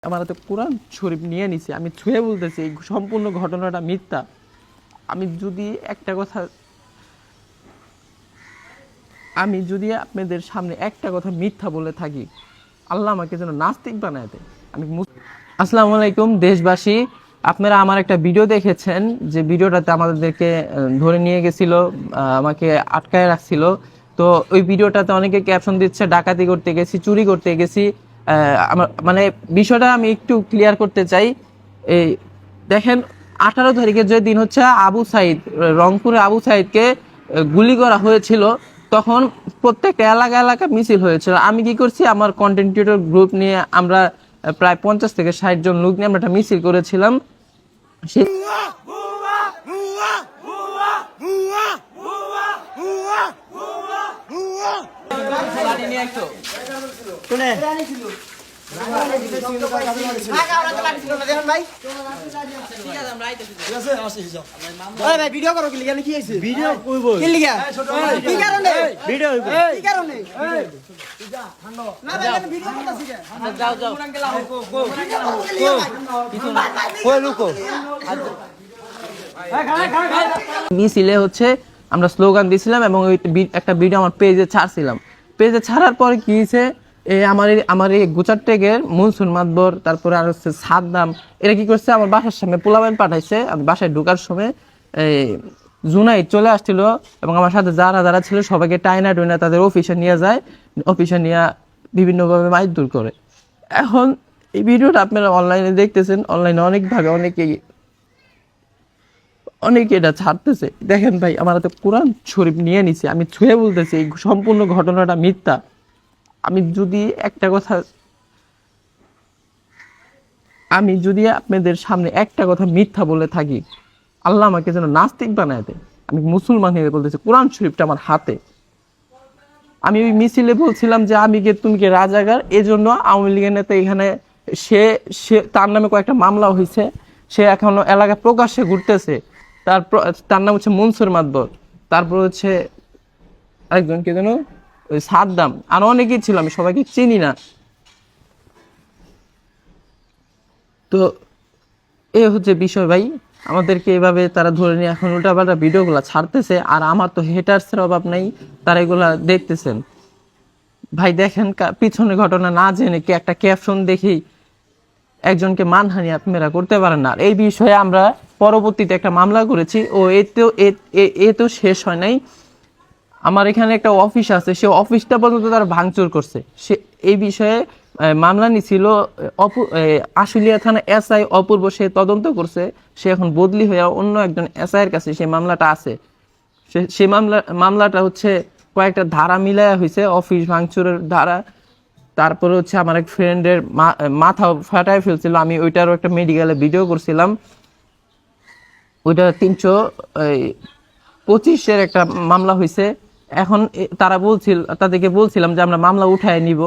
আমার হাতে কোরআন শরীফ নিয়ে নিছি, আমি ছুঁয়ে বলতেছি এই সম্পূর্ণ ঘটনাটা মিথ্যা। আমি যদি একটা কথা আমি যদি আপনাদের সামনে একটা কথা মিথ্যা বলে থাকি, আল্লাহ আমাকে যেন নাস্তিক বানায় দেয়। আসসালামু আলাইকুম দেশবাসী, আপনারা আমার একটা ভিডিও দেখেছেন, যে ভিডিওটাতে আমাদেরকে ধরে নিয়ে গেছিল, আমাকে আটকায় রাখছিল। তো ওই ভিডিওটাতে অনেকে ক্যাপশন দিচ্ছে ডাকাতি করতে গেছি, চুরি করতে গেছি। আমার মানে বিষয়টা আমি একটু ক্লিয়ার করতে চাই। এই দেখেন, 18 তারিখের যে দিন হচ্ছে আবু সাইদ, রংপুরে আবু সাইদকে গুলি করা হয়েছিল, তখন প্রত্যেকটা এলাকা এলাকা মিছিল হয়েছিল। আমি কি করছি, আমার কন্টেন্ট ক্রিয়েটর গ্রুপ নিয়ে আমরা প্রায় 50 থেকে 60 জন লোক নিয়ে আমরা একটা মিছিল করেছিলাম। ভিডিও করো কি লিখা, কি হইছে ভিডিও কইবো কি লিখা, কি কারণে ভিডিও হইবো, কি কারণে না ভাই আমি ভিডিও করতেছি কে, যাও যাও কিছু না কই লুকো। মিছিলে হচ্ছে আমরা স্লোগান দিয়েছিলাম এবং ওই একটা ভিডিও আমার পেজে ছাড়ছিলাম। পেজে ছাড়ার পরে কি হয়েছে, আমার এই গোচারটেকের মনসুর মাতবর, তারপরে আর হচ্ছে সাদ্দাম, এরা কি করছে, আমার বাসার সামনে পোলাপাইন পাঠাইছে। আমি বাসায় ঢোকার সময় জুনাইদ চলে আসছিল এবং আমার সাথে যারা যারা ছিল সবাইকে টাইনা টুইনা তাদের অফিসে নিয়ে যায়, অফিসে নিয়ে বিভিন্নভাবে মারধর করে। এখন এই ভিডিওটা আপনারা অনলাইনে দেখতেছেন, অনলাইনে অনেকভাবে অনেকে এটা ছাড়তেছে। দেখেন ভাই, আমার হাতে কোরআন শরীফ নিয়ে নিছি, আমি ছুঁয়ে বলতেছি এই সম্পূর্ণ ঘটনাটা মিথ্যা। আমি যদি আপনাদের সামনে একটা কথা মিথ্যা বলে থাকি, আল্লাহ আমাকে যেন নাস্তিক বানায় দেয়। আমি মুসলমান হয়ে বলতেছি, কোরআন শরীফটা আমার হাতে। আমি ওই মিছিলে বলছিলাম যে তুমি কে রাজাকার, এজন্য আওয়ামী লীগের নেতা এখানে সে তার নামে কয়েকটা মামলা হয়েছে, সে এখনো এলাকা প্রকাশ্যে ঘুরতেছে। তার নাম হচ্ছে মনসুর মাতবর, তারপর হচ্ছে আরেকজন কে যেন ওই সাদ্দাম, আর অনেকেই ছিল, আমি সবাইকে চিনি না। তো এ হচ্ছে বিষয় ভাই, আমাদেরকে এভাবে তারা ধরে নিয়ে এখন উল্টাপাল্টা ভিডিওগুলো ছাড়তেছে। আর আমার তো হেটার্সের অভাব নাই, তারা এগুলা দেখতেছেন। ভাই দেখেন, পিছনে ঘটনা না জেনে কি একটা ক্যাপশন দেখেই একজনকে মানহানি আপনারা করতে পারেন না। এই বিষয়ে আমরা পরবর্তীতে একটা মামলা করেছি, ও এতেও শেষ হয় নাই। আমার এখানে একটা অফিস আছে, সে অফিসটা পর্যন্ত তারা ভাঙচুর করছে। সে এই বিষয়ে মামলা নিছিল আশুলিয়া থানা এসআই অপূর্ব, সে তদন্ত করছে। সে এখন বদলি হয়ে অন্য একজন এসআইয়ের কাছে সেই মামলাটা আছে। সে মামলাটা হচ্ছে কয়েকটা ধারা মিলায়া হয়েছে, অফিস ভাঙচুরের ধারা, তারপরে হচ্ছে আমার এক ফ্রেন্ডের মাথা ফাটায় ফেলছিল, আমি ওইটারও একটা মেডিকেলে ভিডিও করছিলাম। ওইটা 325-এর একটা মামলা হয়েছে। এখন তাদেরকে বলছিলাম যে আমরা মামলা উঠায় নিব।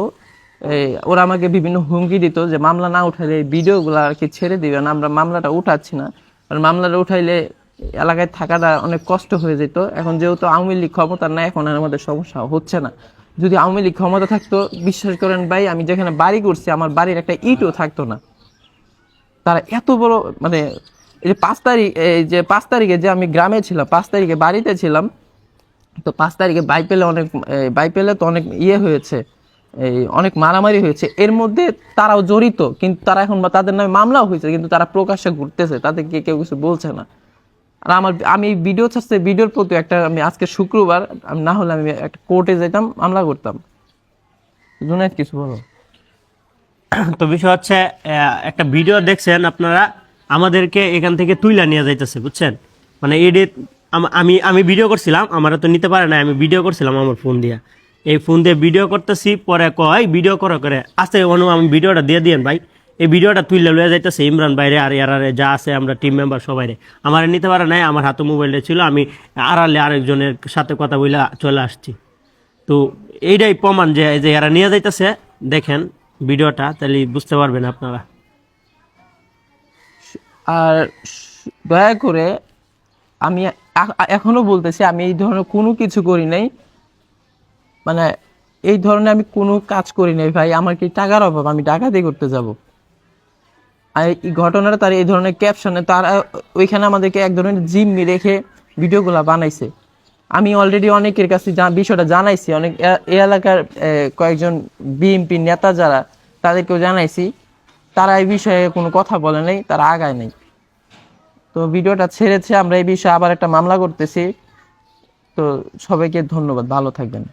ওরা আমাকে বিভিন্ন হুমকি দিত যে মামলা না উঠাইলে এই ভিডিওগুলো আর কি ছেড়ে দিবেন, আমরা মামলাটা উঠাচ্ছি না। আর মামলাটা উঠাইলে এলাকায় থাকাটা অনেক কষ্ট হয়ে যেত। এখন যেহেতু আওয়ামী লীগ ক্ষমতা না, এখন আর আমাদের সমস্যা হচ্ছে না। যদি আওয়ামী লীগ ক্ষমতা থাকতো, বিশ্বাস করেন ভাই, আমি যেখানে বাড়ি করছি আমার বাড়ির একটা ইটও থাকতো না। তারা এত বড় মানে এই যে 5 তারিখে যে আমি গ্রামে ছিলাম, 5 তারিখে বাড়িতে ছিলাম, তো 5 তারিখে বাই পেলে তো অনেক হয়েছে, অনেক মারামারি হয়েছে। এর মধ্যে তারাও জড়িত, কিন্তু তারা এখন তাদের নামে মামলাও হয়েছে, কিন্তু তারা প্রকাশ্যে ঘুরতেছে, তাদেরকে কেউ কিছু বলছে না। আর আমি ভিডিও ছাড়ছে, ভিডিওর প্রতি একটা, আমি আজকে শুক্রবার, আমি না হলে আমি একটা কোর্টে যেতাম, মামলা করতাম। জুনাইদ কিছু বলো। তো বিষয় হচ্ছে, একটা ভিডিও দেখছেন আপনারা, আমাদেরকে এখান থেকে তুইলা নিয়ে যাইতেছে, বুঝছেন? মানে আমি ভিডিও করছিলাম, আমারা তো নিতে পারে না, আমি ভিডিও করছিলাম আমার ফোন দিয়ে, এই ফোন দিয়ে ভিডিও করতেছি, পরে কয় ভিডিও করে আস্তে আমি ভিডিওটা দিয়ে দিয়েন ভাই, এই ভিডিওটা তুইলা লয়ে যাইতেছে ইমরান বাইরে আর এরারে যা আছে আমরা টিম মেম্বার সবাই। আমার নিতে পারে নাই, আমার হাতে মোবাইলটা ছিল, আমি আড়ালে আরেকজনের সাথে কথা বলে চলে আসছি। তো এইটাই প্রমাণ যে এরা নিয়ে যাইতেছে। দেখেন ভিডিওটা, তাহলে বুঝতে পারবেন আপনারা। আর দয়া করে আমি এখনো বলতেছি, আমি এই ধরনের কোনো কিছু করি নাই, মানে এই ধরনের আমি কোনো কাজ করি নাই ভাই। আমার কি টাকার অভাব, আমি ডাকাতি করতে যাব? আর এই ঘটনাটা তার এই ধরনের ক্যাপশনে তারা ওইখানে আমাদেরকে এক ধরনের জিম্মি রেখে ভিডিওগুলো বানাইছে। আমি অলরেডি অনেকের কাছে বিষয়টা জানাইছি, অনেক এই এলাকার কয়েকজন বিএনপি নেতা যারা তাদেরকেও জানাইছি, তারা এই বিষয়ে কোনো কথা বলে নাই, তারা আগায় নাই। তো ভিডিওটা ছেড়েছে, আমরা এই বিষয়ে আবার একটা মামলা করতেছি। তো সবাইকে ধন্যবাদ, ভালো থাকবেন।